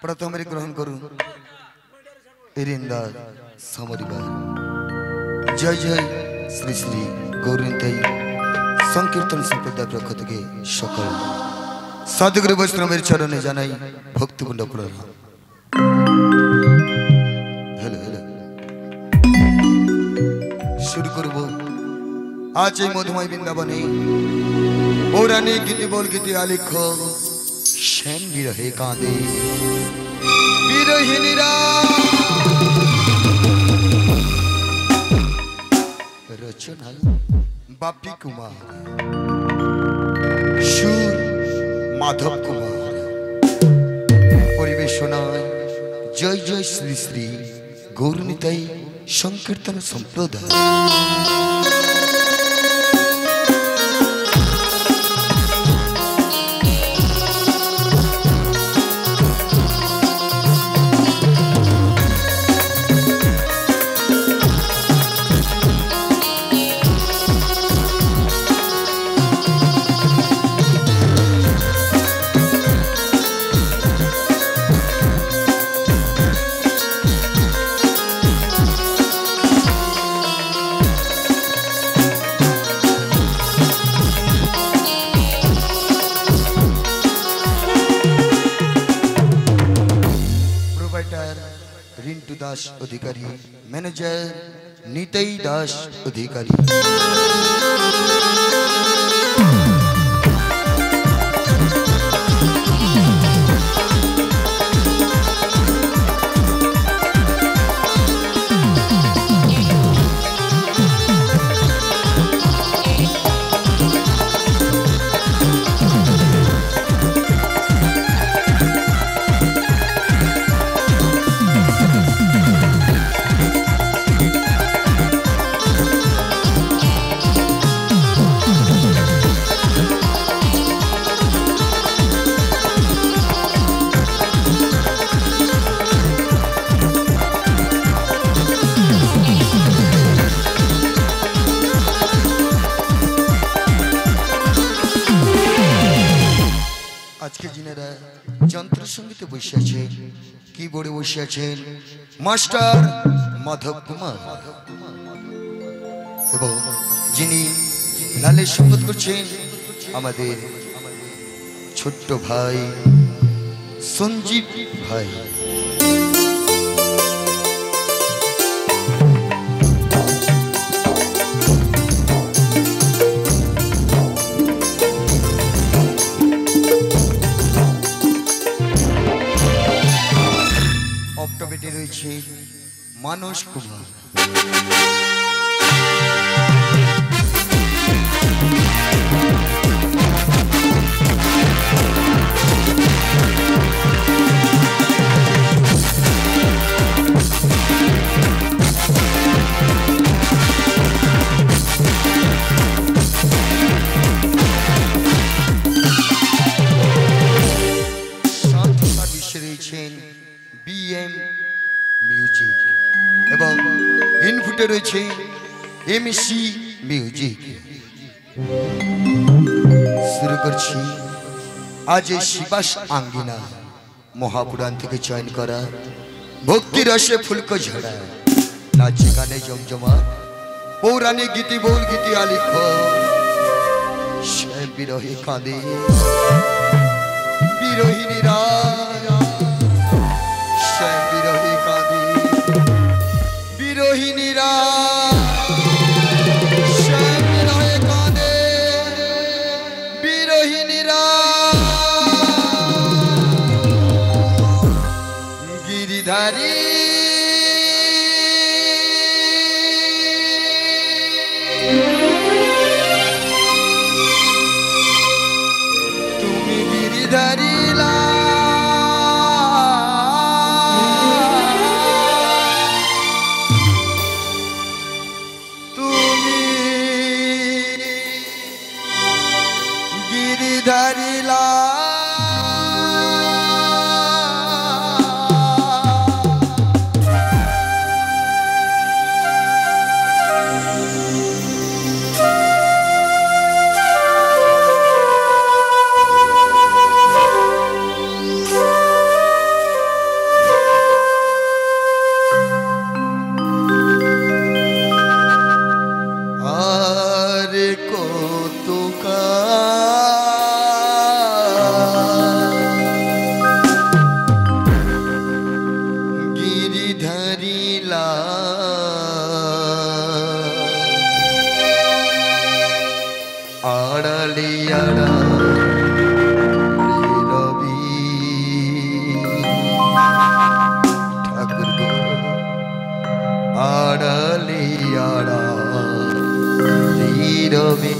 प्रथम ग्रहण करूँ इरिंदार समरिवार जय जय श्री श्री गौरीताई संकीर्तन संप्रदाय पक्ष থেকে সকল साधुगुरु वैष्णवेर चरणे जानाई भक्तिपूर्ण प्रणाम। हेलो हेलो शुरू करब आज এই মধুময় বৃন্দাবনে পৌরাণিক গীতি বল গীতি আলেখ্য শ্যাম বিরহে কাঁদে বিরহিনীরা रचना बापी कुमार सुर माधव कुमार परिवेशनाय जय जय श्री श्री गौरनीताई संकीर्तन संप्रदाय। रिंटू दास अधिकारी मैनेजर नीताई दास अधिकारी। आज के जिनेरा যন্ত্র সঙ্গীতে বসে আছেন কিবোর্ডে বসে আছেন মাস্টার মাধব কুমার এবং যিনি লালের সঙ্গীত করছেন আমাদের ছোট্ট ভাই সঞ্জীব ভাই। অক্টোবেটে রয়েছে মানস কুমার। সাথে সার্ভিসে রয়েছেন बीएम म्यूजिक एवं इनपुटे रही एमसी म्यूजिक। शुरू करছি आज शिवास आंगिना महापुराण থেকে চয়ন করা भक्ति रसे फुलको झड़ा नाच गाने जमजमा पौराणिक गीति बोल गीति आलिख श्याम बिरहे कांदे बिरहिनीरा बिरहिनीरा श्याम बिरहे कांदे बिरहिनीरा गिरिधारी तुम्हें गिरिधारी ला गिरिधारीला ঠাকুর গো আড়ালে নীরবে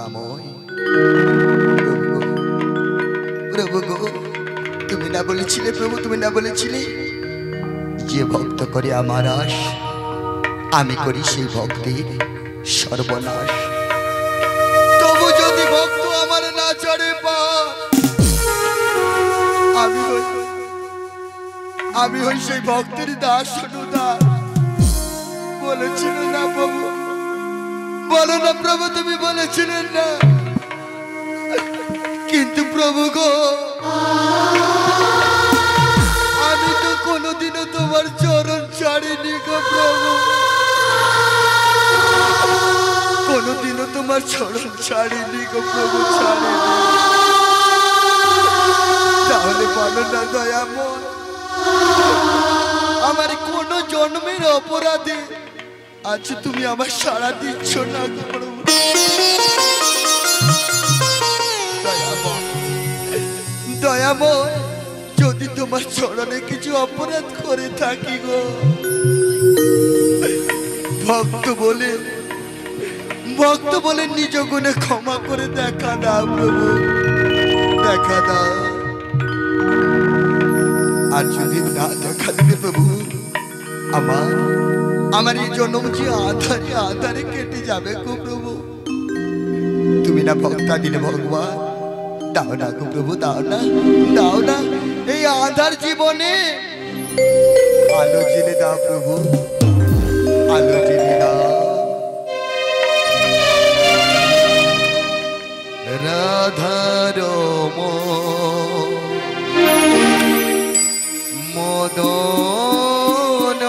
করুণাময়। প্রভু গো, তুমি না বলেছিলে প্রভু, তুমি না বলেছিলে যে ভক্ত করে আমার আশ, আমি করি সেই ভক্তের সর্বনাশ। তবু যদি ভক্ত আমার না চড়ে পা, আমি হই সেই ভক্তের দাস অনুদাস। বলেছিলেন না প্রভু, বলো না প্রভু, তুমি বলেছিলেন না। কিন্তু প্রভু গো, আমি তো কোনোদিনও তোমার চরণ ছাড়িনি গো প্রভু, কোনোদিনও তোমার চরণ ছাড়িনি গো প্রভু, ছাড়িনি। তাহলে বলো না দয়াময়, আমার কোন জন্মের অপরাধে আজ তুমি আমার সাড়া দিচ্ছ না গো প্রভু। দয়াময়, যদি তোমার চরণে কিছু অপরাধ করে থাকি গো, ভক্ত বলে নিজ গুণে ক্ষমা করে দেখা দাও প্রভু, দেখা দাও। আর যদি না দেখা দিলে প্রভু, আমার এই জন্ম যে আধারে কেটে যাবে গো প্রভু। তুমি না ভক্তা দিলে ভগবান, দাও না গো প্রভু, দাও না, দাও না। এই আধার জীবনে আলো জেলে দাও প্রভু, আলো জেলে দাও। রাধার মদন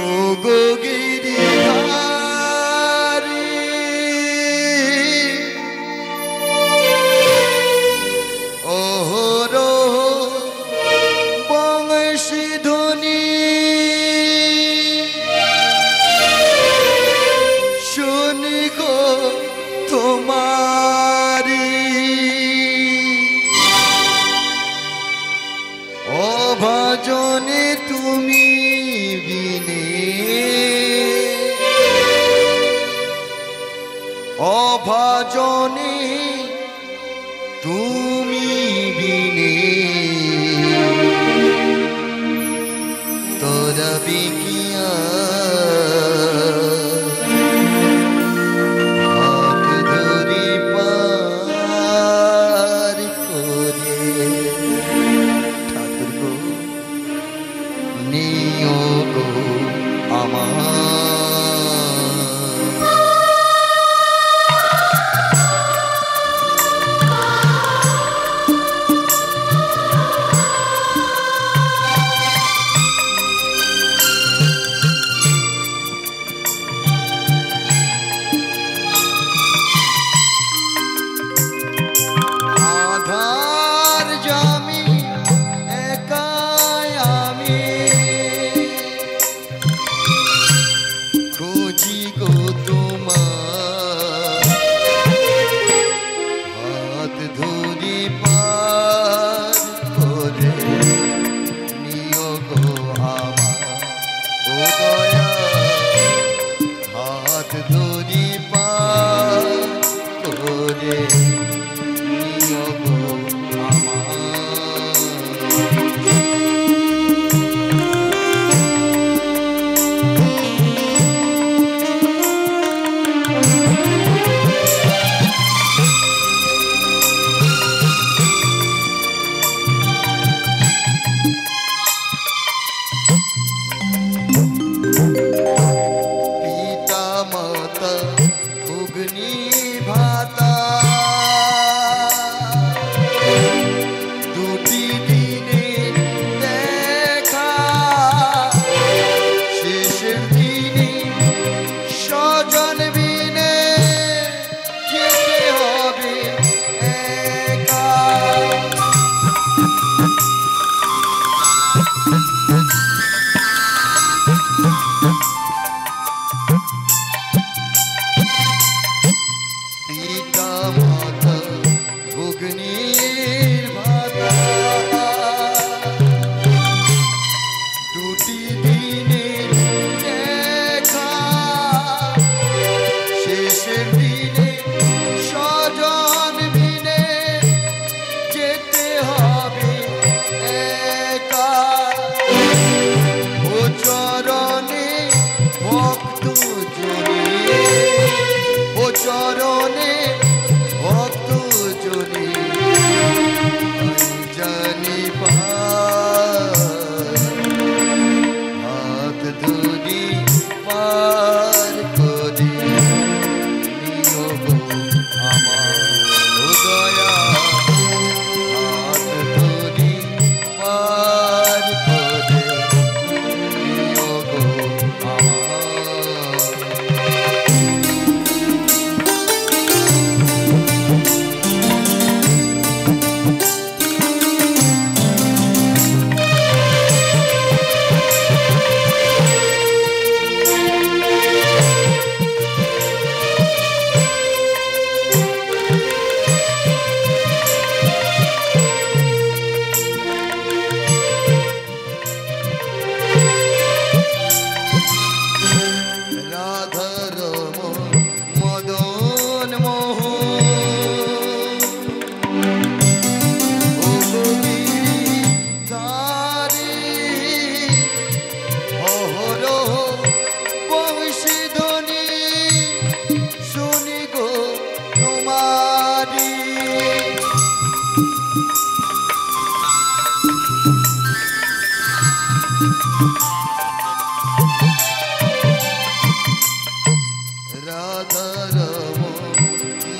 ও গো গিরিধারী, ওহরো বংশী ধ্বনি, শুনি গো তোমারি অভাজনে তুমি বিনে, অভাজনে তুমি বিনে, তোরা বিকিয়া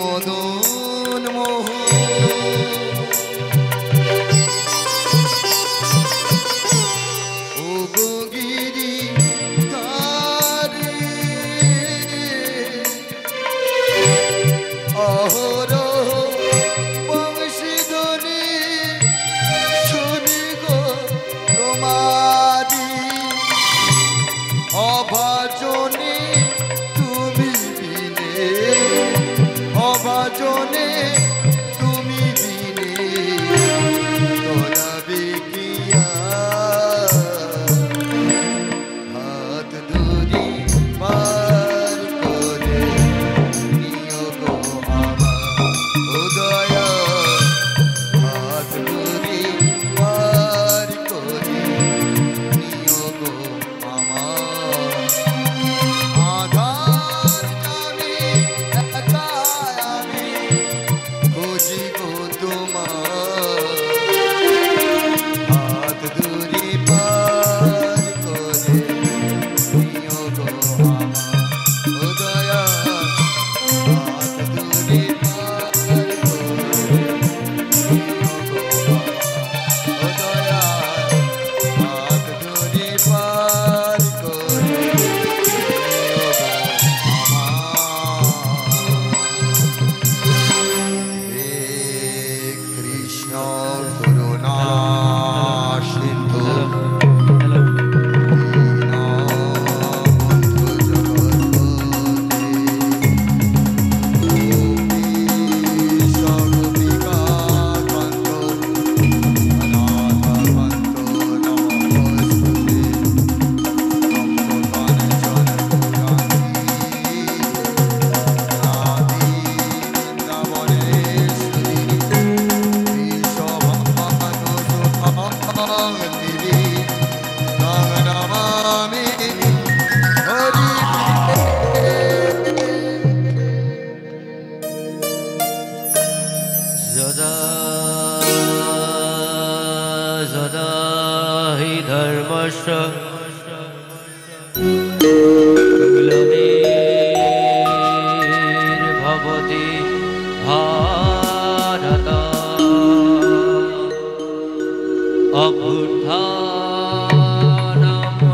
মদন মোহন ও গো গিরি ধারে অহরহ বংশীধ্বনি শুনি গো তোমারি অভাজনে তুমি বিনে অভাজনে তুমি বিনে তোলাবে কিয়া হাত ধরি পার করে নিও গো আমার উদয়া হাত ধরি পার করে নিও গো আমার আধার জানি একা আমি খুঁজি গো তোমার হাত ধরি পার করে নিও গো আমার উদয়া হাত ধরি পার করে নিও গো আমার উদয়া হাত ধরি পার করে নিও গো আমার হে কৃষ্ণ করুণা সিন্ধু দীনবন্ধু জগৎপতে গোপীশ গোপিকাকান্ত অনাথকান্ত নমস্তুতে তপ্তকাঞ্চন গৌরাঙ্গী রাধে বৃন্দাবনেশ্বরী বিশ্বভানুসুতাঙ্গিরি তং নমামি হরি যদা যদা হি ধর্মস্য গ্লানির্ভবতি ভারত অভ্যুত্থানম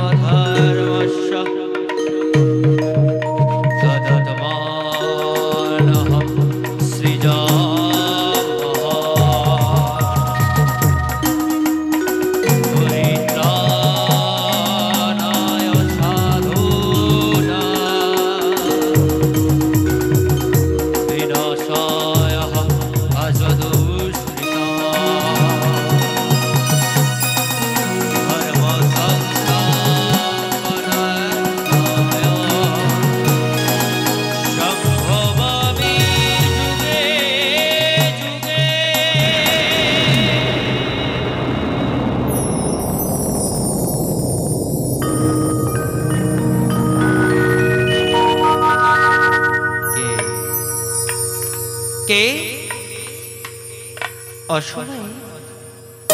অধর্মস্য তদাত্মানহং সৃজামহ পরিত্রাণায় সাধূনাং বিনাশায় অযদুষ্কৃতাং ধর্মসংস্থাপনার্থায় সম্ভবামি যুগে যুগে। কে অসময়ে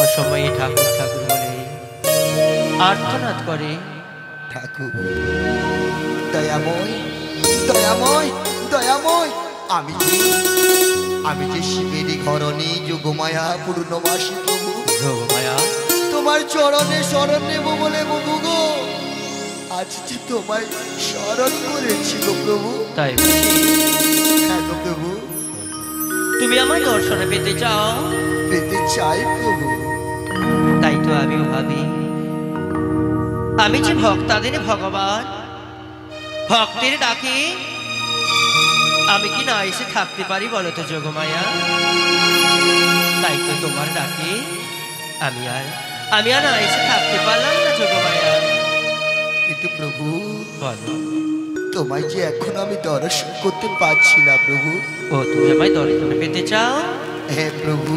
অসময়ে ঠাকুর ঠাকুর বলে আর্তনাদ করে। ঠাকুর দয়াময় দয়াময় দয়াময় আমি যে শিবেরই ঘরণী যোগমায়া পূর্ণমাসী প্রভু যোগমায়া তোমার চরণে শরণ নেব বলে প্রভু গো আজ যে তোমায় স্মরণ করেছি গো প্রভু। তাই বুঝি? হ্যাঁ গো প্রভু তুমি আমার দর্শনে পেতে চাও? পেতে চাই প্রভু। তাই তো আমিও ভাবি আমি যে ভক্তাদের ভগবান, ভক্তের ডাকে আমি কি না এসে থাকতে পারি বলো তো যোগমায়া? তাই তো তোমার ডাকে আমি আর না এসে থাকতে পারলাম না যোগমায়া। কিন্তু প্রভু বলো তোমায় যে এখন আমি দর্শন করতে পারছি না প্রভু। ও তুমি আমায় দর্শনে পেতে চাও? হ্যাঁ প্রভু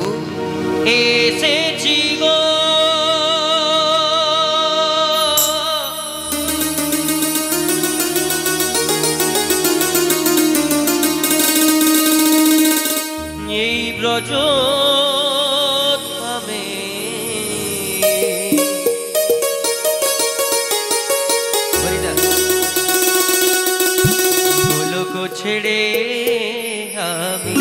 এসেছি গো এই ব্রজ ধামে গোলক ছেড়ে আমি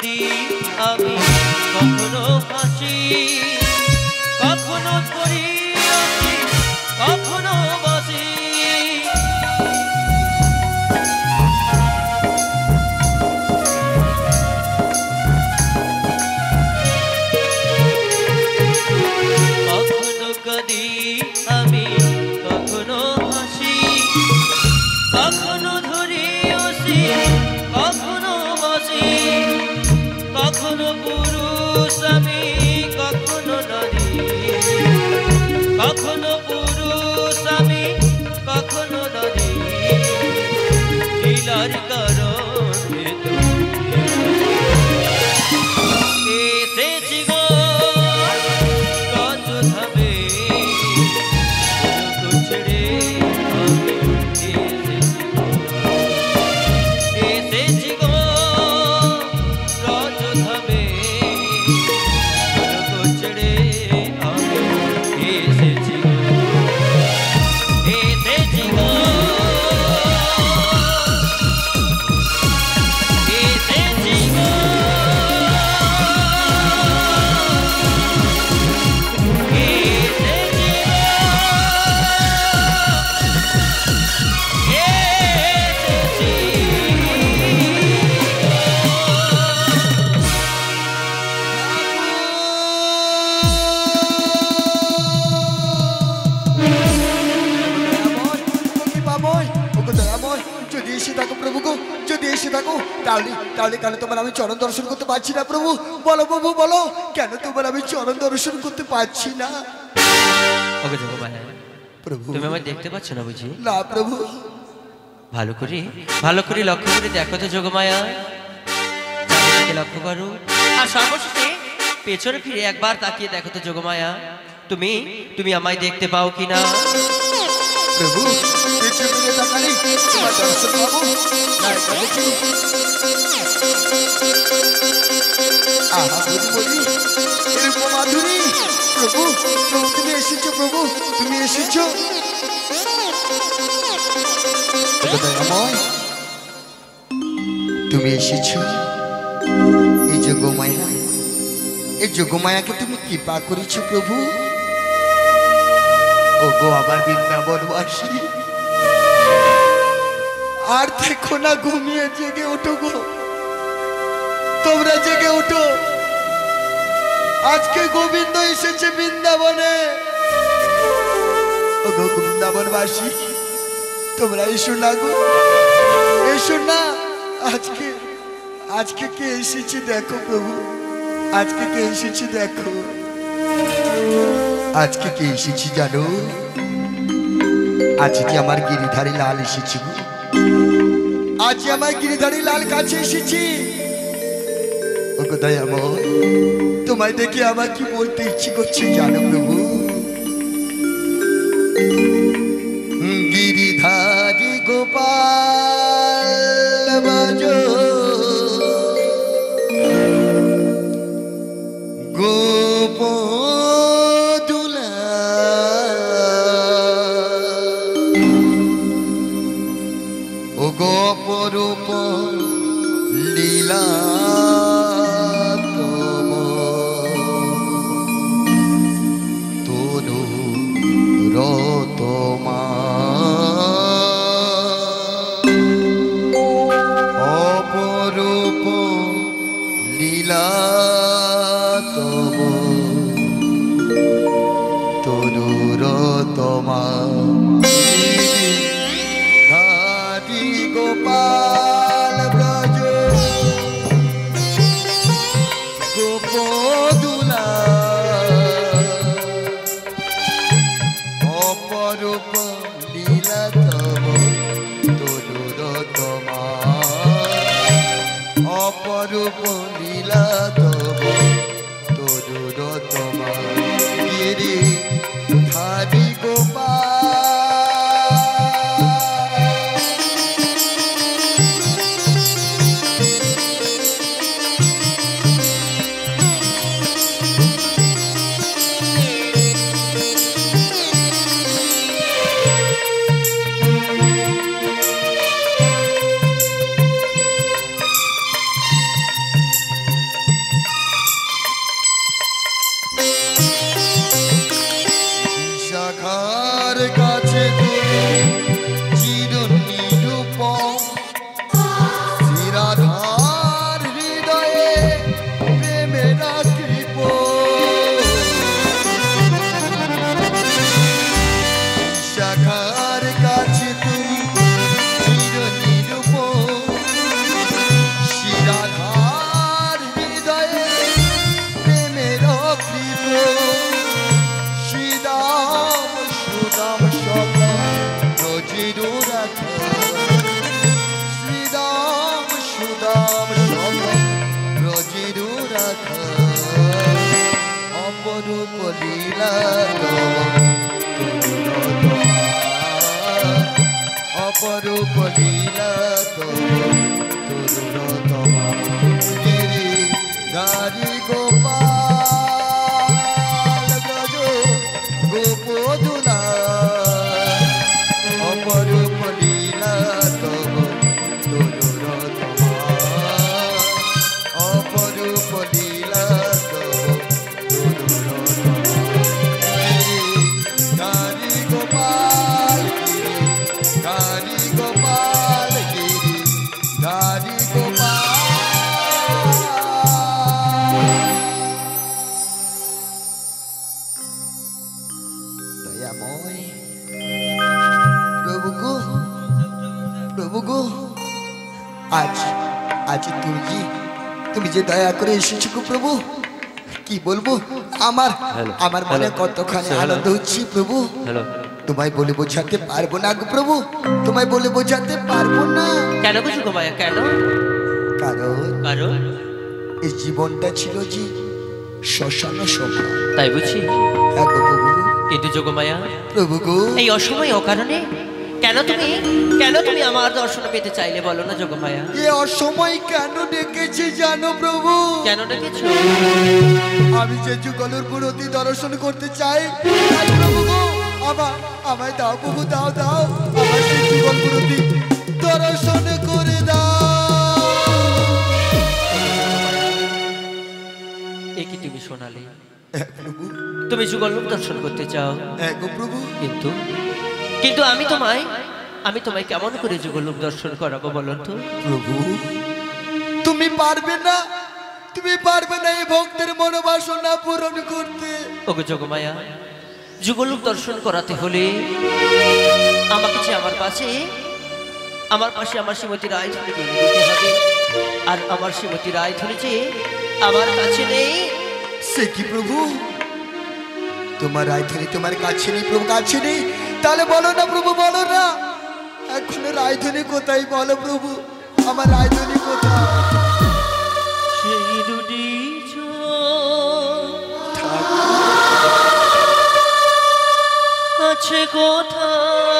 কাঁদি আমি কখনো হাসি কখনো করি আমি কখনো বাসি কখনো কাঁদি আমি কখনো হাসি কখনো ধরি আসি কখনো বাসি কখনো পুরুষ আমি কখনো নারী কখনো পুরুষ আমি কখনো নারী লীলার কারণে এসেছি গো রাজধামে ছেড়ে আমি এসেছি গো রাজধামে ছেড়ে আমি এসেছি গো এসেছি গো এসেছি গো যদি এসে থাকো প্রভু গো, যদি এসে থাকো তাহলে তাহলে কেন তোমার আমি চরণ দর্শন করতে পারছি না প্রভু? বলো প্রভু বলো, কেন তোমার আমি চরণ দর্শন করতে পারছি না? ওকে জগমায়া প্রভু তুমি আমায় দেখতে পাচ্ছ না বুঝি? না প্রভু। ভালো করে লক্ষ্য করে দেখো তো যোগমায়া, চারিদিকে লক্ষ্য করো আর সর্বশেষে পেছনে ফিরে একবার তাকিয়ে দেখো তো যোগমায়া, তুমি আমায় দেখতে পাও কিনা? প্রভু পেছনে ফিরে তাকালে তোমার দর্শন পাবো না, এটা দেখি। আহা বলি এরকম মাধুরী, প্রভু প্রভু তুমি এসেছো, প্রভু তুমি এসেছো। দয়াময় তুমি এসেছো, এই যোগমায়া, এই যোগমায়াকে তুমি কৃপা করেছো প্রভু। ও গো আমার বৃন্দাবনবাসী, আর দেখো না, ঘুমিয়ে জেগে ওঠো গো, তোমরা জেগে ওঠো। আজকে গোবিন্দ এসেছে বৃন্দাবনে। ও গো বৃন্দাবনবাসী, তোমরা এসো না গো, এসো না। আজকে আজকে কে এসেছে দেখো প্রভু, আজকে কে এসেছে দেখো। আজকে কে এসেছি জানো? আজকে আমার গিরিধারী লাল এসেছি গো, আজ আমার গিরিধারী লাল কাছে এসেছি। ও কোথায় আমার, তোমায় দেখে আমার কি বলতে ইচ্ছে করছে জানো প্রভু? গিরিধারী গোপাল বাজো গোপদুলা, ও গোপরূপ লীলা তব, তনু রতমা অপরূপ লীলা তব, তনুরতমা ধারি গোপাল ব্রজ গোপদুলা, অপরূপ লীলা তব, তনুরতমা অপরূপ লীলা তব, তনুরতমা গিরি ধারি গোপাল। অপরূপ লীলা অপরূপ লীলা গিরি গোপাল ব্রজ গোপদুলা অপরূপ লীলা অপরূপ লীলা গারি গোপাল গারি গোপাল গিরি গারি গোপাল দয়াময় প্রভু গো প্রভু গো আজ আজ তুমি যে দয়া করে এসেছো গো প্রভু কি বলবো আমার আমার মনে কতখানি আনন্দ হচ্ছে প্রভু তোমায় বলে বোঝাতে পারবো না গো প্রভু তোমায় বলে বোঝাতে পারবো না কেন গো যোগমায়া কেন কারণ এই জীবনটা ছিল যে শ্মশান সভা তাই বুঝি হ্যাঁ গো প্রভু কিন্তু যোগমায়া প্রভু গো এই অসময় অকারণে কেন তুমি আমার দর্শন পেতে চাইলে বলো না যোগমায়া এ অসময় কেন ডেকেছে জানো প্রভু কেন ডেকেছো আমি যে যুগলের প্রতি দর্শন করতে চাই তাই প্রভু গো আমায় দাও প্রভু দাও দাও আমার সেই যুগল প্রতি দর্শন করে দাও এ কি তুমি শোনালে প্রভু তুমি যুগল দর্শন করতে চাও প্রভু কিন্তু আমি তোমায় কেমন করে যুগলোক দর্শন করাবো বলো তো প্রভু তুমি পারবে না এই ভক্তের মনোবাসনা পূরণ করতে ওগো যোগমায়া যুগলোক দর্শন করাতে হলে আমাকে যে আমার পাশে আমার শ্রীমতী রায়ধনী দিতে হবে আর আমার শ্রীমতী রায়ধনী যে আমার কাছে নেই সে কি প্রভু তোমার রায়ধনী তোমার কাছে নেই প্রভু কাছে নেই তাহলে বলো না প্রভু বলো না এখন রায়ধনী কোথায় বলো প্রভু আমার রায়ধনী কোথায় সেই দুটি আছে কোথায়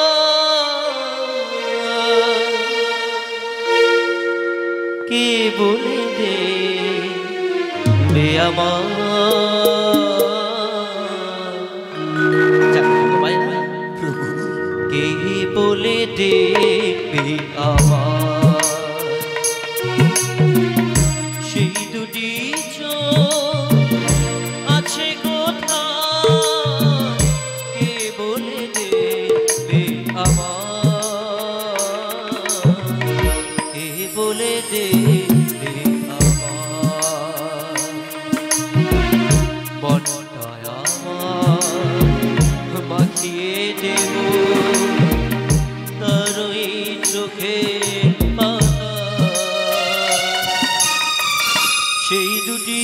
কে বলে দে আমার কে বলে দেবে আমার সেই দুটি আছে কোথায় কে বলে দেবে আমার কে বলে দেবে আমার বনটায় আমার মাখিয়ে দেব তারই চোখে পাতা সেই দুটি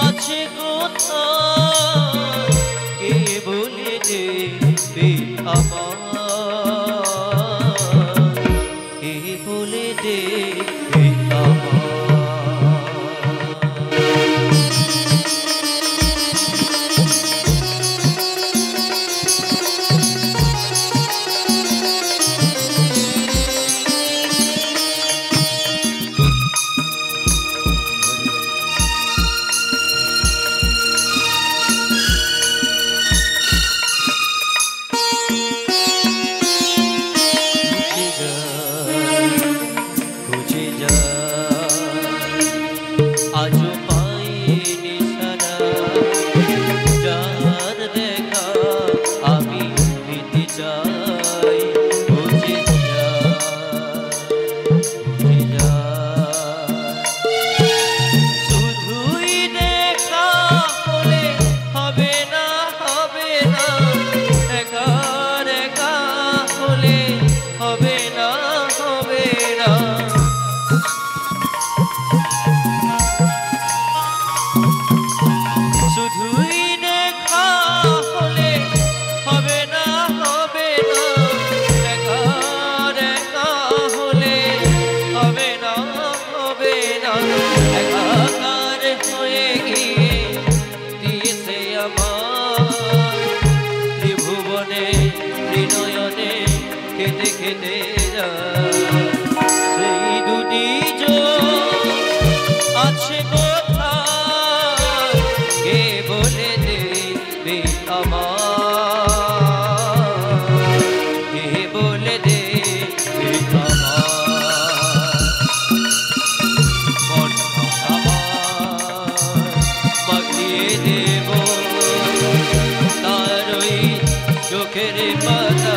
আছে কোথায় কে বলে দেবে আমার কে বলে দেবে আমার আছে কোথায় কে বলে দেবে আমার, কে বলে দেবে আমার, মাগিয়ে দেব তার ওই চোখের পাতা,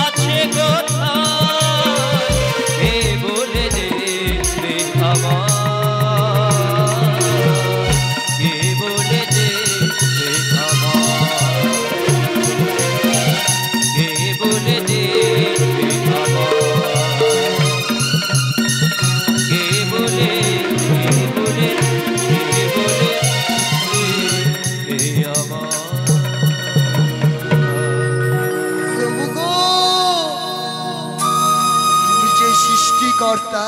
আছে কোথায় কে বলে দেবে আমার, কে বলে দেবে আমার, কে বলে দেবে আমার, কে বলে দেবে আমার। প্রভু গো, তুমি যে সৃষ্টিকর্তা,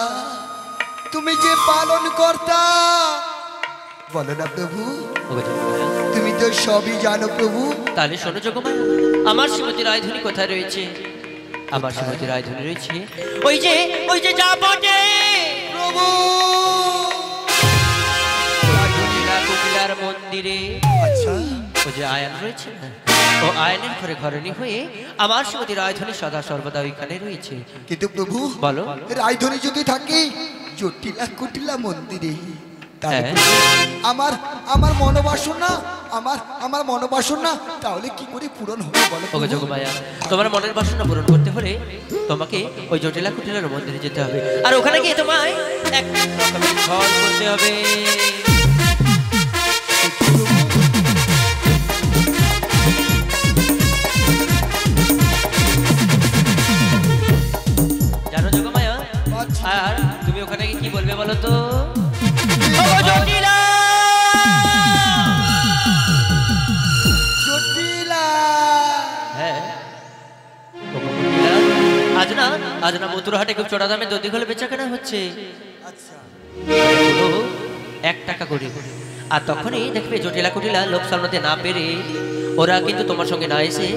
তুমি যে পালন কর্তা, বলো না প্রভু, তুমি তো সবই জানো প্রভু। তাহলে শোনো যোগমায়া, আমার শ্রীমতী রায়ধনী কোথায় রয়েছে? আমার শ্রীমতী রায়ধনী রয়েছে ওই যে যাবটে প্রভু কুটিলার মন্দিরে। আচ্ছা, ওই যে আয়ন রয়েছে না, ও আয়নের ঘরে ঘরণী হয়ে আমার শ্রীমতী রায়ধনী সদা সর্বদা ওইখানে রয়েছে। কিন্তু প্রভু বলো, রায়ধনী যদি থাকে জটিলা কুটিলা মন্দিরে, তাহলে হ্যাঁ। আমার আমার মনোবাসনা আমার মনোবাসনা তাহলে কি করে পূরণ হবে বলো ওগো যোগমায়া, তোমার মনের বাসনা পূরণ করতে হলে তোমাকে ওই জটিলা কুটিলার মন্দিরে যেতে হবে, আর ওখানে গিয়ে তোমায় এক রকমের ফল করতে হবে। জানো যোগমায়া, আর তুমি ওখানে গিয়ে কি বলবে বলো তো? ওগো জটিলা, জটিলা, হ্যাঁ ওগো জটিলা, আজ না মথুরাহাটে খুব চড়া দামে দধি ঘোলে বেচা কেনা হচ্ছে। আচ্ছা, পুরো 1 টাকা করে। আর তখনই দেখবে জটিলা কুটিলা লোক সামলাতে না পেরে ওরা কিন্তু তোমার সঙ্গে না এসে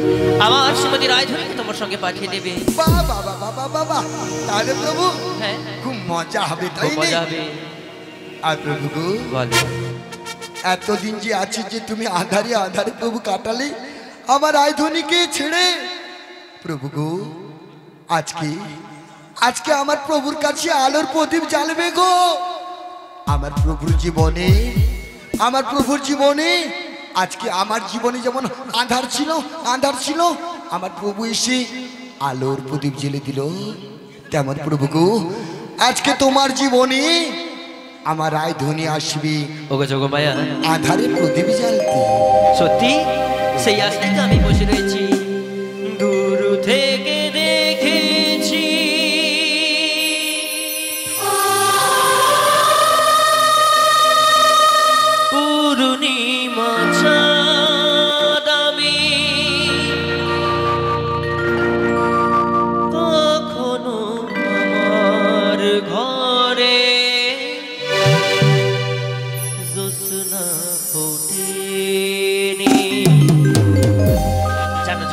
আমার শ্রীমতী রায়ধনীকে তোমার সঙ্গে পাঠিয়ে দেবে। বাবা বাবা বাবা বাবা, তাহলে প্রভু হ্যাঁ, খুব মজা হবে, খুব তাই মজা না? হবে। আর প্রভু গো, বলো, এতদিন যে আছি যে তুমি আধারে আধারে প্রভু কাটালে আমার রায়ধনীকে ছেড়ে, প্রভু গো আজকে আমার প্রভুর কাছে আলোর প্রদীপ জ্বালবে গো। আমার প্রভুর জীবনে আজকে আমার জীবনে যেমন আঁধার ছিল আমার প্রভু এসে আলোর প্রদীপ জ্বেলে দিল, তেমন প্রভু গো আজকে তোমার জীবনে আমার রায়ধনী আসবে ওগো যোগমায়া, আধারে প্রদীপ জ্বালতে। সত্যি সেই আশায় তো আমি বসে রয়েছি। দূর থেকে দেখেছি পূর্ণিমা চাঁদ আমি, কখনো আমার ঘরে জ্যোৎস্না ফোটেনি। জানো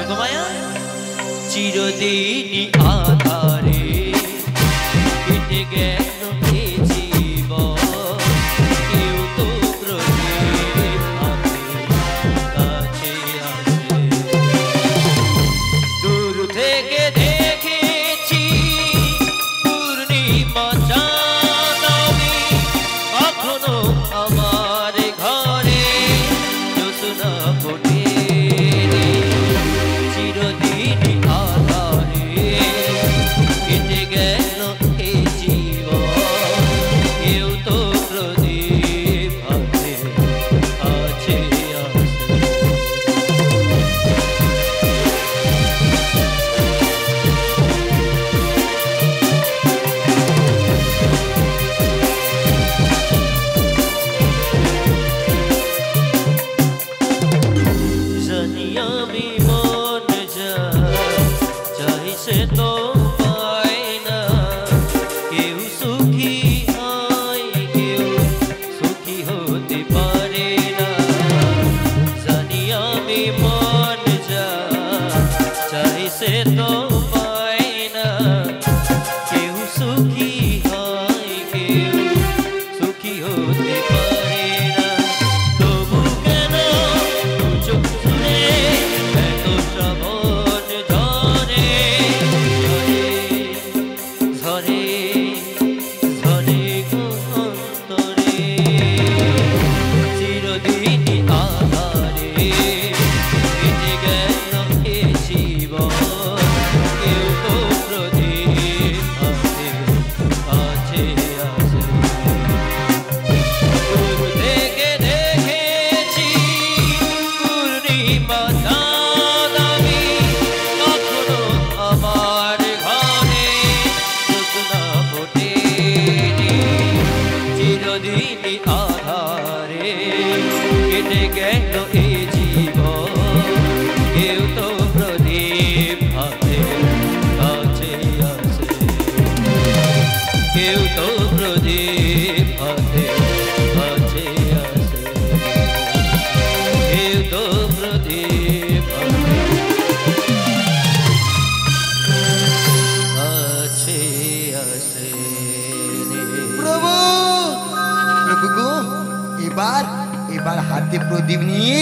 হাতে প্রদীপ নিয়ে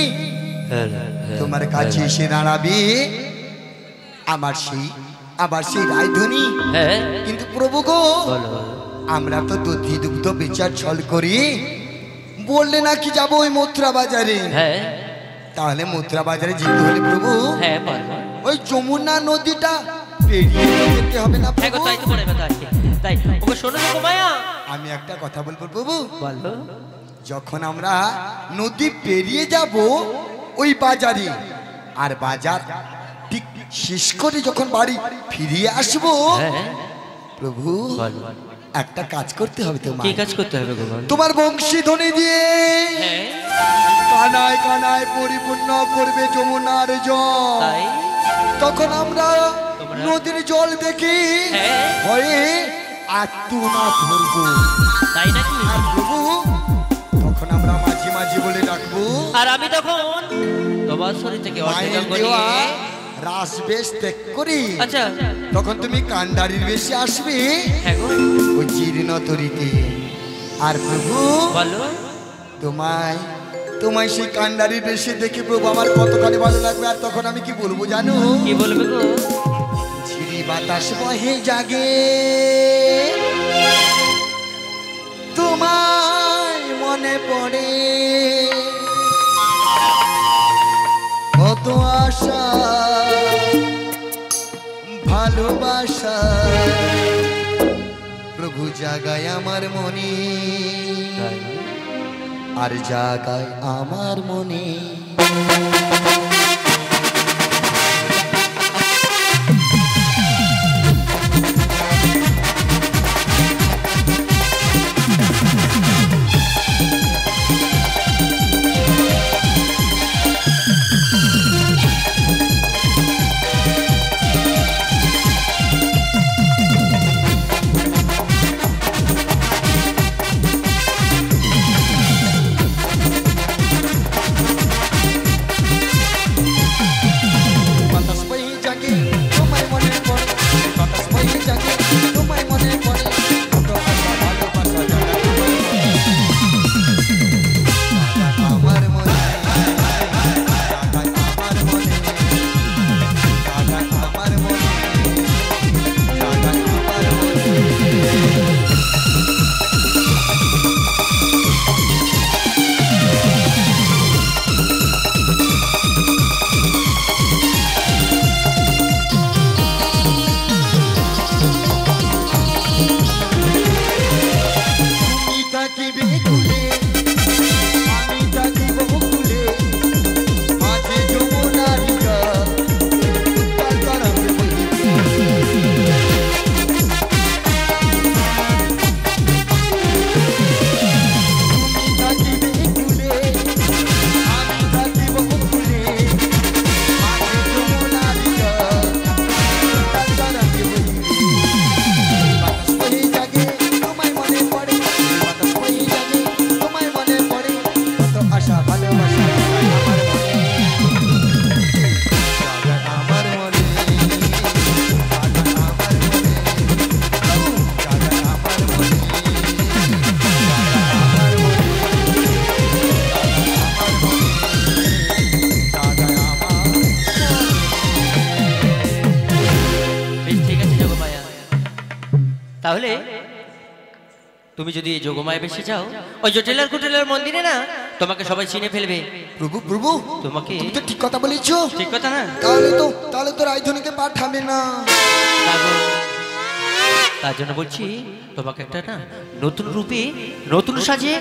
তোমার কাছে এসে দাঁড়াবে আবার সেই রায়ধনী। কিন্তু প্রভু গো, আমরা তো দধি দুগ্ধ বিচার ছল করি, বললে নাকি যাবো ওই মথুরা বাজারে। তাহলে মথুরা বাজারে যেতে হলে প্রভু ওই যমুনা নদীটা পেরিয়ে যেতে হবে না প্রভু? আমি একটা কথা বলবো প্রভু, যখন আমরা নদী পেরিয়ে যাব ওই বাজারে, আর বাজার ঠিক শেষ করে যখন বাড়ি ফিরিয়ে আসবো প্রভু, একটা কাজ করতে হবে। তোমার কি কাজ করতে হবে? তোমার বংশী ধ্বনি দিয়ে কানায় কানায় পরিপূর্ণ করবে যমুনার জল। তখন আমরা নদীর জল দেখি ভয়ে আত্মনাদ ধরবো, তাই নাকি? আর প্রভু তখন আমরা মাঝে মাঝে বলে ডাকবো, আর আমি তখন তোমার শরীর থেকে রাস বেশ ত্যাগ করি। আচ্ছা, তখন তুমি কান্ডারির বেশে আসবে ওই জীর্ণ তরিতে। আর প্রভু বলো, তোমায় সেই কান্ডারির বেশে দেখে প্রভু আমার কতখানি ভালো লাগবে। আর তখন আমি কি বলবো জানো? কি বলবে গো? ঝিরি বাতাস বহে জাগে, তোমায় মনে পড়ে, কত আশা ভালোবাসা প্রভু জাগায় আমার মনে, আর জাগায় আমার মনে। তাহলে তুমি যদি এই যোগমায় বেশি যাও, ওই জটিলার কুটিলার মন্দিরে না তোমাকে সবাই চিনে ফেলবে। প্রভু প্রভু তোমাকে তুমি তো ঠিক কথা বলেছো। ঠিক কথা না? তাহলে তো রায়ধনীকে পাঠাবে না। তার জন্য বলছি তোমাকে একটা না নতুন রূপে নতুন সাজে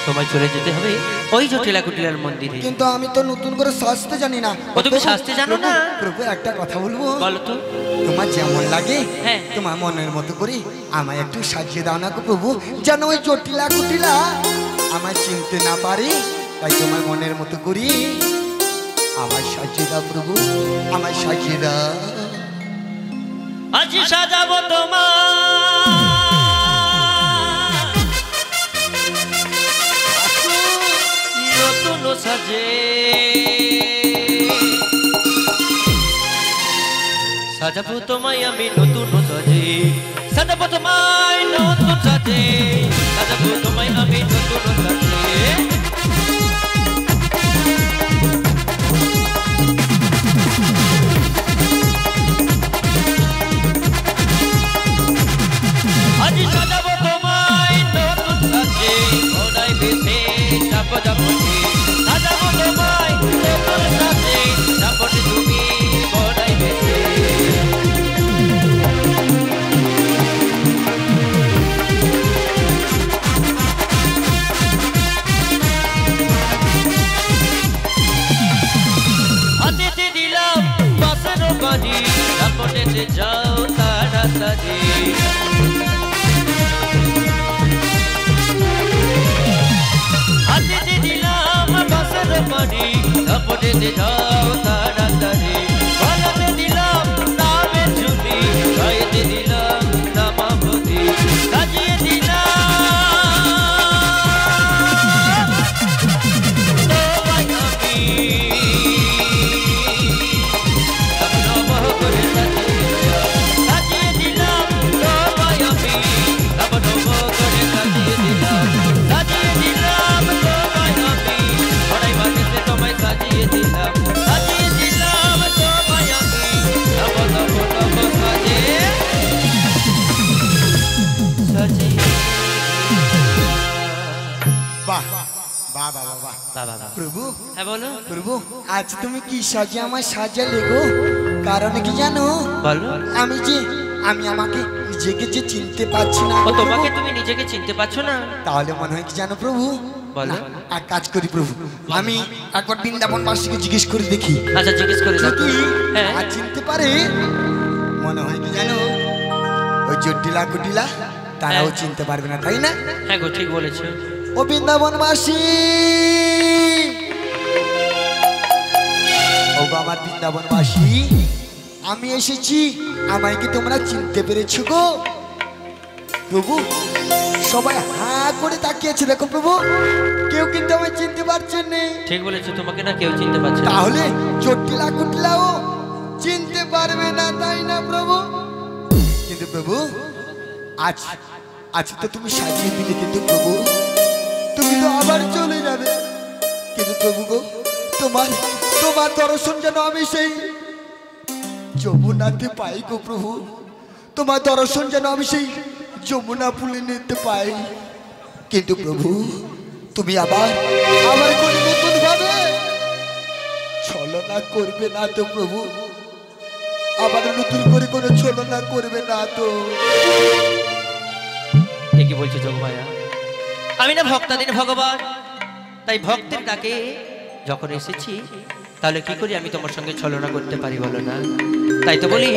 তোমায় চলে যেতে হবে ওই জটিলা কুটিলার মন্দিরে। কিন্তু আমি তো নতুন করে সাজতে জানি না। ও তুমি সাজতে জানো না? প্রভু একটা কথা বলবো। বলো তো। তোমার যেমন লাগে হ্যাঁ তোমার মনের মতো করে আমায় একটু সাজিয়ে দাও না গো প্রভু, যেন ওই জটিলা কুটিলা আমায় চিনতে না পারে। তাই তোমার মনের মতো করি আমায় সাজিয়ে দাও প্রভু, আমায় সাজিয়ে দাও। আজ সাজাবো তোমার নতুন সাজে, সাজাবো তোমায় আমি নতুন সাজে, সাজাবো তোমায় নতুন সাজে, সাজাবো তোমায় আমি নতুন সাজে। তারা সাজে হাতে দিলাম বাসর পানি কাপড়ে যাও তাড়াতাড়ি গলাতে দিলাম নামের ঝুলি গাইতে দিলাম নামাবতী সাজিয়ে দিলাম তোমায় আমি নবনব করে সাজিয়ে দিলাম তোমায় আমি নবনব করে সাজিয়ে দিলাম তোমায় আমি বড়াই বানিতে তোমায় সাজিয়ে দিলাম তোমায় আমি নবনব সাজিয়ে বাহ বাহ বাহ বাহ প্রভু, হ্যাঁ বলো প্রভু আজ তুমি কি সাজে আমার সাজালে গো? কারণ কি জানো, বলো আমি আমাকে নিজেকে যে চিনতে পারছি না। ও তোমাকে তুমি নিজেকে চিনতে পারছো না? তাহলে মনে হয় কি জানো প্রভু, বলো। এক কাজ করি প্রভু, আমি একবার বৃন্দাবন বাসীকে জিজ্ঞেস করে দেখি। আচ্ছা জিজ্ঞেস করে দেখো। যদি হ্যাঁ আর চিনতে পারে, মনে হয় কি জানো, ওই জটিলা কুটিলা তারাও হ্যাঁ। চিনতে পারবে না, তাই না? হ্যাঁ গো ঠিক বলেছো। ও বৃন্দাবন বাসী, ও গো আমার বৃন্দাবন বাসী, আমি এসেছি, আমায় কি তোমরা চিনতে পেরেছো গো? প্রভু সবাই হা করে তাকিয়েছে, দেখো প্রভু, কেউ কিন্তু আমায় চিনতে পারছেন না। ঠিক বলেছো, তোমাকে না কেউ চিনতে পারছে না। তাহলে জটিলা কুটিলাও চিনতে পারবে না, তাই না প্রভু? কিন্তু প্রভু আজ আজ তো তুমি সাজিয়ে দিলে, কিন্তু প্রভু তুমি তো আবার চলে যাবে। কিন্তু প্রভু গো, তোমার দর্শন যেন আমি সেই যমুনাতে পাই গো প্রভু। তোমার দর্শন যেন আমি সেই যমুনা পুলে নিতে পাই। কিন্তু প্রভু তুমি আবার কোনো নতুন ভাবে ছলনা করবে না তো প্রভু? আবার নতুন করে কোনো ছলনা করবে না তো? কি বলছো যোগমায়া? আমি না ভক্তাধীন ভগবান, তাই ভক্তের ডাকে যখন এসেছি, তাহলে কি করি আমি তোমার সঙ্গে ছলনা করতে পারি বলো না? তাই তো বলি,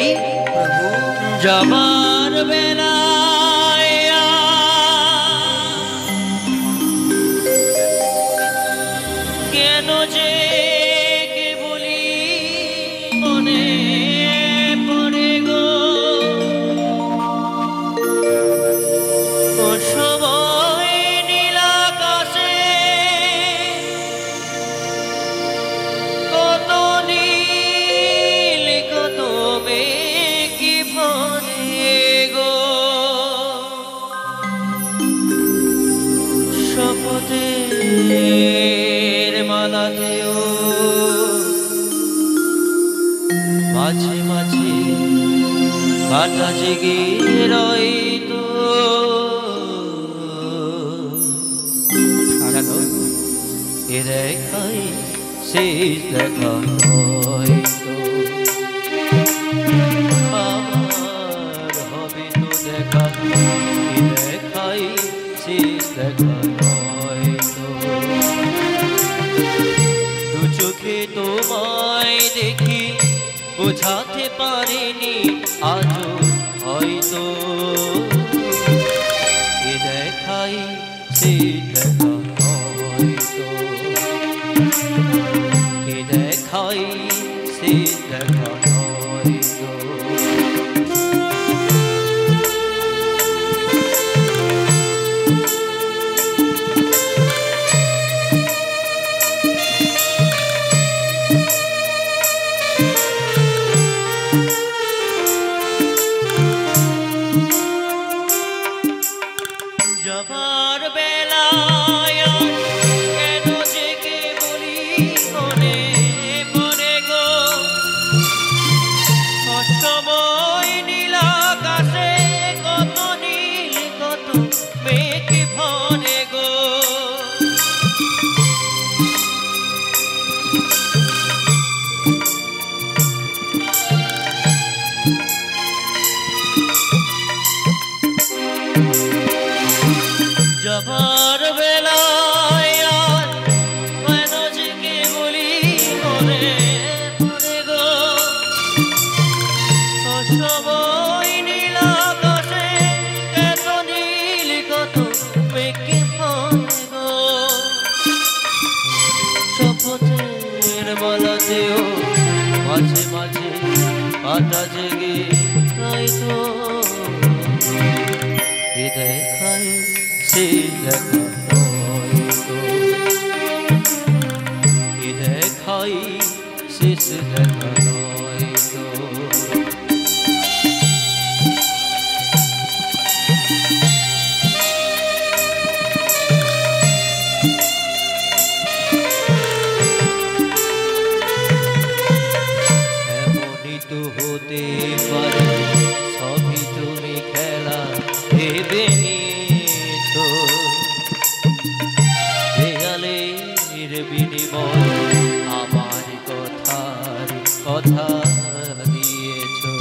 যাবার বেলায় কেন যে কে বলি মনে পড়ে গো, সময় নীল আকাশে কত নীল কত মেঘ ভরে গো, শপথের মালাতেও মাঝে মাঝে কাটা জেগে রইতো। জানো এ দেখাই শেষ দেখা হয়তো, আমার হবে তো দেখা, এ দেখাই শেষ দেখা হয়তো। দু চোখে তোমায় দেখি বোঝাতে পারিনি আজও হয়তো, এ দেখাই শেষ দেখা হয়তো, এ দেখাই শেষ দেখা হয়তো। দেখায় সে দেখা নয় তো, এ দেখাই শেষ দেখা নয় তো। এমনই তো হতে পারে সবই তুমি খেলা ভেবে নিয়েছো, দেয়ালের বিনিময় আমার কথার কথা দিয়েছো।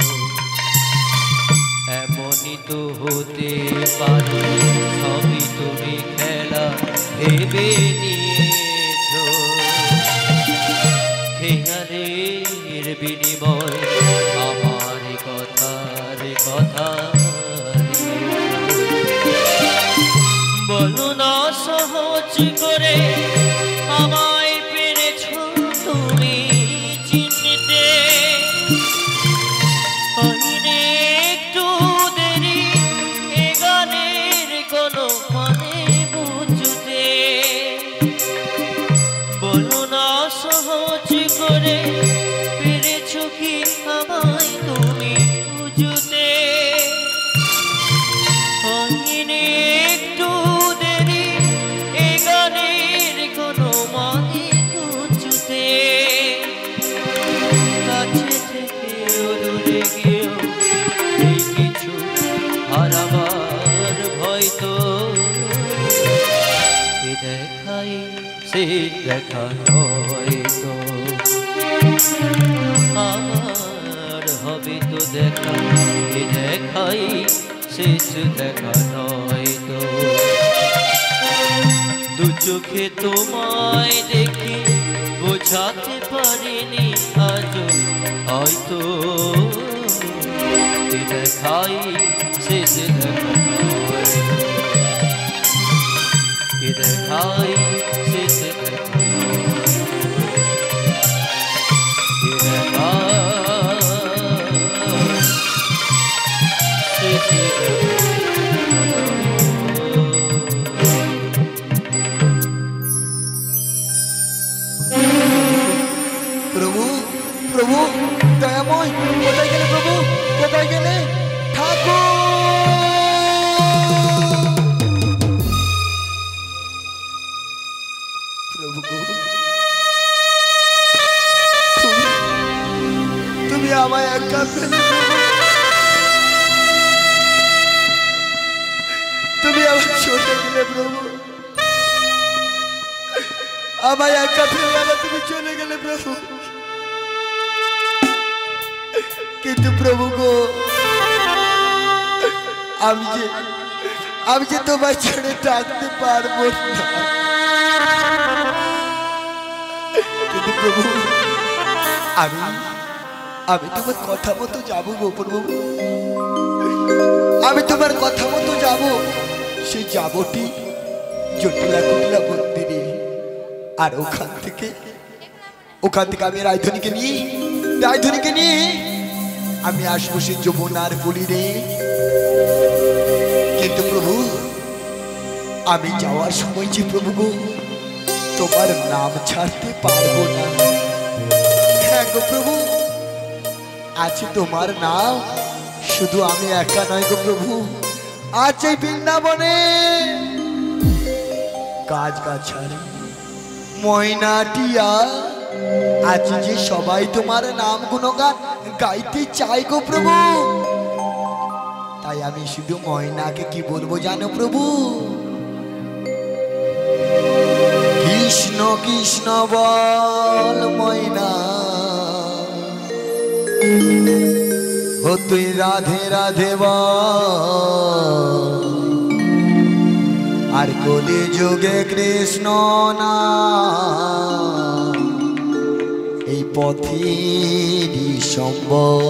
এমনই তো হতে পারে সবই তুমি খেলা ভেবে নিয়েছো, খেয়ালের বিনিময় আমার কথার কথা বলো না সহজ করে আমায় পেরেছ তুমি চিনতে, হয়নি একটু দেরি এ গানের কোনো মানে বুঝতে। বলো না সহজ করে পেরেছ কি আমায় তুমি বুঝতে, হয়নি একটু দেরি এ গানের কোনো মানে বুঝতে। কাছে থেকেও দূরে গিয়েও এই কিছু হারাবার ভয় তো, এ দেখাই সে দেখা নয় তো, আমার হবে তো দেখা এ দেখাই শেষ দেখা নয় তো। দু চোখে তোমায় দেখি বোঝাতে পারিনি আজও হয়তো, এ দেখাই শেষ দেখা নয় তো, এ দেখাই শেষ দেখা নয় তো, এ দেখাই শেষ দেখা নয়। প্রভু প্রভু দয়াময়, কোথায় গেলে প্রভু, কোথায় গেলে ঠাকুর? প্রভু গো, তুমি আমায় একা ফেলে, তুমি আমার চলে গেলে প্রভু, আমায় একা ফেলে আবার তুমি চলে গেলে প্রভু। কিন্তু প্রভু গো, আমি যে তোমায় ছেড়ে থাকতে পারবো না। কিন্তু প্রভু আমি তোমার কথা মতো যাবো গো প্রভু, আমি তোমার কথা মতো যাবো। সেই যাবোটি জটিলা কুটিলা মন্দিরে, আর ওখান থেকে আমি রাজধানীকে নিয়ে আমি আসবো সেই যমুনার গলিরে। কিন্তু প্রভু আমি যাওয়ার সময় যে প্রভু গো তোমার নাম ছাড়তে পারবো না। হ্যাঁ গো প্রভু, আছে তোমার নাম, শুধু আমি একা নয় গো প্রভু, আছে বৃন্দাবনে গাছ গাছালি ময়নাটিয়া আছে যে সবাই তোমার নাম গুণগান গাইতে চাই গো প্রভু। তাই আমি শুধু ময়নাকে কি বলবো জানো প্রভু? কৃষ্ণ কৃষ্ণ বল ময়না, ও তুই রাধে রাধে বল, আর কলি যুগে কৃষ্ণ না এই পথেরই সম্বল।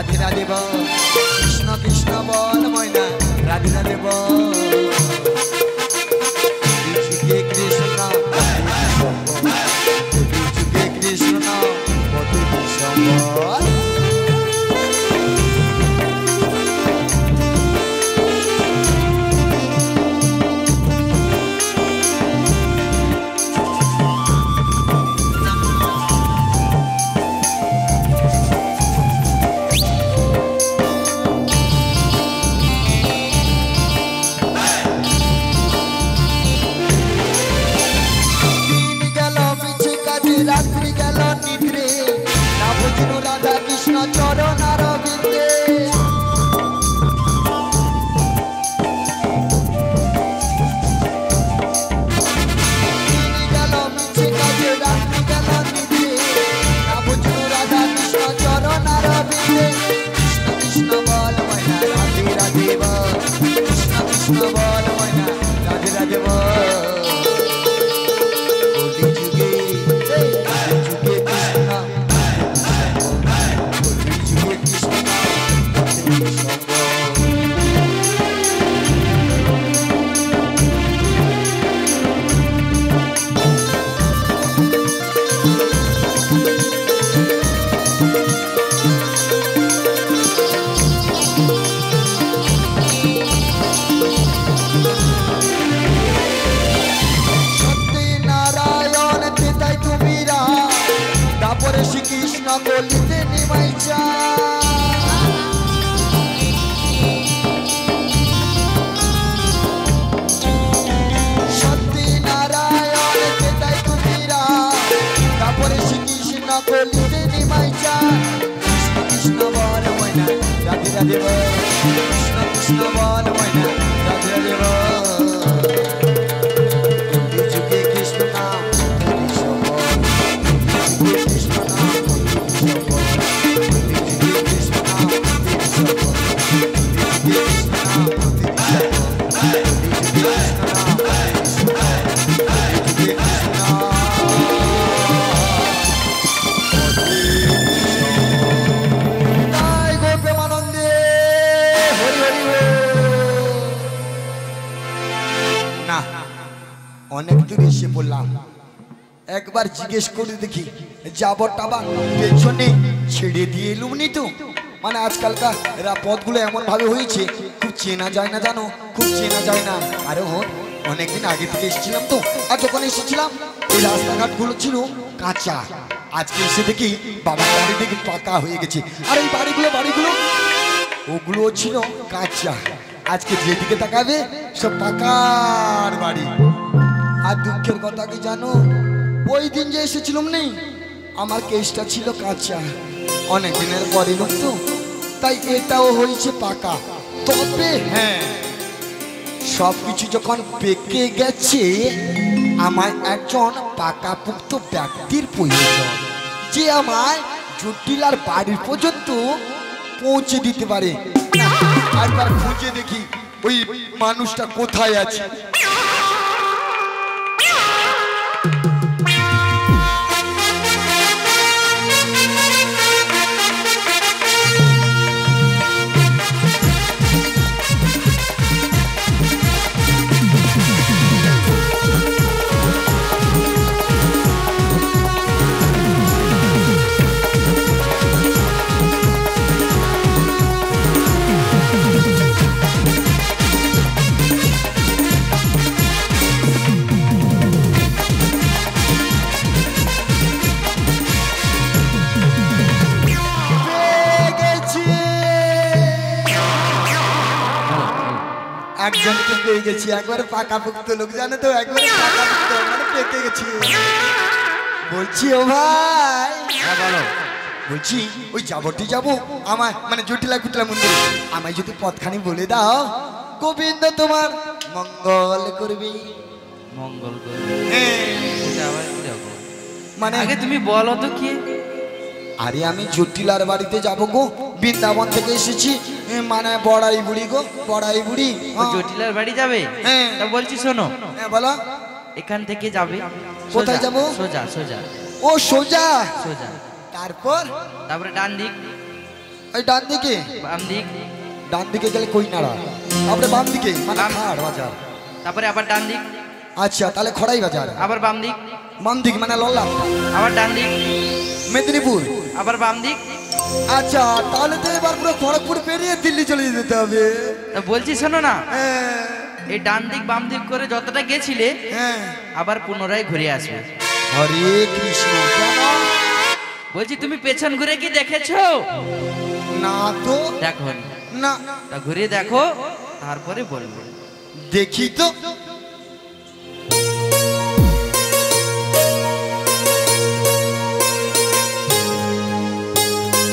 রাধে রাধে বল, কৃষ্ণ কৃষ্ণ বল ময়না রাধে রাধে বল। যুগে কৃষ্ণ যুগে কৃষ্ণ কত সম্বল। রাত্রি গেল নিদ্রে, না বুঝলো রাধা কৃষ্ণ চরণ অরবিন্দে। গেল মিছে কাজে রাত্রি গেল নিদ্রে, না বুঝলো রাধা কৃষ্ণ চরণ অরবিন্দে। কৃষ্ণ কৃষ্ণ বল ময়না রাধে রাধে বল, কৃষ্ণ কৃষ্ণ বল ময়না রাধে রাধে বল। শ্রীকৃষ্ণ গলিতে নিমাইছা, সত্যি নারায়ণ যেটাই তুমিরা, তারপরে শ্রীকৃষ্ণ গলিতে নিমাইছা। কৃষ্ণ কৃষ্ণ বল ময়না রাধে রাধে বল, কৃষ্ণ কৃষ্ণ বল ময়না রাধে রাধে বল। যুগে কৃষ্ণ নাম অনেক দূরে এসে বললাম, একবার জিজ্ঞেস করে দেখি যাবর টাবার পেছনে ছেড়ে দিয়ে এলুমনি তো। মানে আজকালকার পথগুলো এমন ভাবে হয়েছে খুব চেনা যায় না, জানো, খুব চেনা যায় না। আরে অনেকদিন আগে থেকে এসেছিলাম তো, আর যখন এসেছিলাম এই রাস্তাঘাটগুলো ছিল কাঁচা। আজকে এসে দেখি বাবার বাড়ি থেকে পাকা হয়ে গেছে, আর এই বাড়িগুলো ওগুলো ছিল কাঁচা। আজকে যেদিকে তাকাবে সব পাকার বাড়ি। আর দুঃখের কথা কি জানো, ওই দিন যে এসেছিলাম নেই, আমার কেসটা ছিল কাঁচা, অনেক দিনের পরে লোক তো, তাই এটাও হয়েছে পাকা। তবে হ্যাঁ, সবকিছু যখন পেকে গেছে, আমার একজন পাকাপুক্ত ব্যক্তির প্রয়োজন, যে আমায় জটিলার বাড়ি পর্যন্ত পৌঁছে দিতে পারে। একবার খুঁজে দেখি ওই মানুষটা কোথায় আছে। একজনকে পেয়ে গেছি, একবারে পাকাপুক্ত লোক, জানো তো, একবারে পাকাপুক্ত, মানে পেকে গেছি। বলছি ও ভাই, বলো। বলছি ওই যাবটি যাবো আমায়, মানে জটিলা কুটিলা মন্দিরে, আমায় যদি পথখানি বলে দাও, গোবিন্দ তোমার মঙ্গল করবে। মঙ্গল করবে মানে আগে তুমি বলো তো কি? আরে আমি জটিলার বাড়িতে যাবো গো, বৃন্দাবন থেকে এসেছি, মানে বড়াই বুড়ি গো, বড়াই বুড়ি। জটিলার বাড়ি যাবে? হ্যাঁ। তা বলছি শোনো। হ্যাঁ বলো। এখান থেকে যাবে। কোথায় যাবো? সোজা সোজা। ও সোজা সোজা। তারপরে ডান দিক। ওই ডান দিকে। বাম দিক, ডান দিকে গেলে কই নাড়া, তারপরে বাম দিকে মানে বাম। খাড় বাজার। তারপরে আবার ডান দিক, আচ্ছা তাহলে খড়াই বাজার। আবার বাম দিক, বাম দিক মানে লল্লা। আবার ডান দিক, মেদিনীপুর। আবার বাম দিক। আচ্ছা তাহলে তো এবার পুরো খড়গপুর পেরিয়ে দিল্লি চলে যেতে হবে। তা বলছি শোনো না, হ্যাঁ এই ডান দিক বাম দিক করে যতটা গেছিলে হ্যাঁ। আবার পুনরায় ঘুরে আসবে। হরে কৃষ্ণ। কেন? বলছি তুমি পেছন ঘুরে কি দেখেছো? না তো। দেখো না। তা ঘুরে দেখো, তারপরে বলবো। দেখি তো।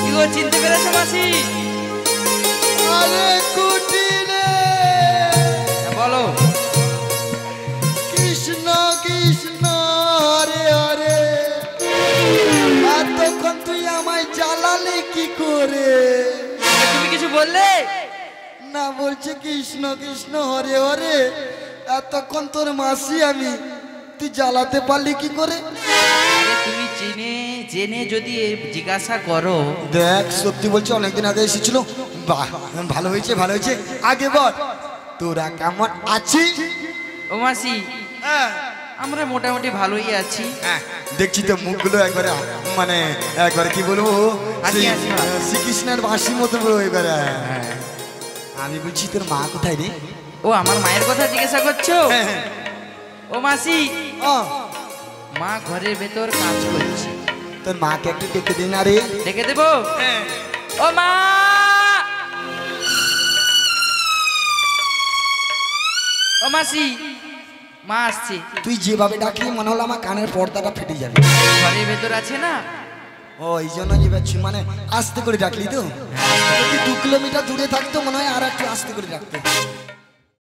কি গো, চিনতে পেরেছো মাসি? আরে কুটিরে বলো। কৃষ্ণ কৃষ্ণ হরে হরে। এতক্ষণ তুই আমায় জ্বালালে কি করে? তুমি কিছু বললে না, বলছে কৃষ্ণ কৃষ্ণ হরে হরে। এতক্ষণ তোর মাসি আমি, তুই জ্বালাতে পারলি কি করে? আরে তুমি জেনে জেনে যদি জিজ্ঞাসা করো। দেখ সত্যি বলছি, অনেকদিন আগে এসেছিল। বাহ, ভালো হয়েছে ভালো হয়েছে। আগে বল তোরা কেমন আছিস? ও মাসি, আমরা মোটামুটি ভালোই আছি। দেখছি তো মুখগুলো একবারে মানে একবারে কি বলবো, হাসি হাসি ভাব। শ্রীকৃষ্ণের বাঁশির মতো পুরো এবারে। আমি বলছি তোর মা কোথায় রে? ও আমার মায়ের কথা জিজ্ঞাসা করছো? ও মাসি, মা ঘরের ভেতর কাজ করছে। তোর মাকে একটু ডেকে দিন। আরে ডেকে দেবো? ও মা, ও মাসি, মা আসছে। তুই যেভাবে ডাকলি মনে হলো আমার কানের পর্দাটা ফেটে যাবে। ঘরের ভেতর আছে না। ও এই জন্য মানে আস্তে করে ডাকলি তো। যদি 2 কিলোমিটার দূরে থাকতো মনে হয় আর একটু আস্তে করে ডাকতো।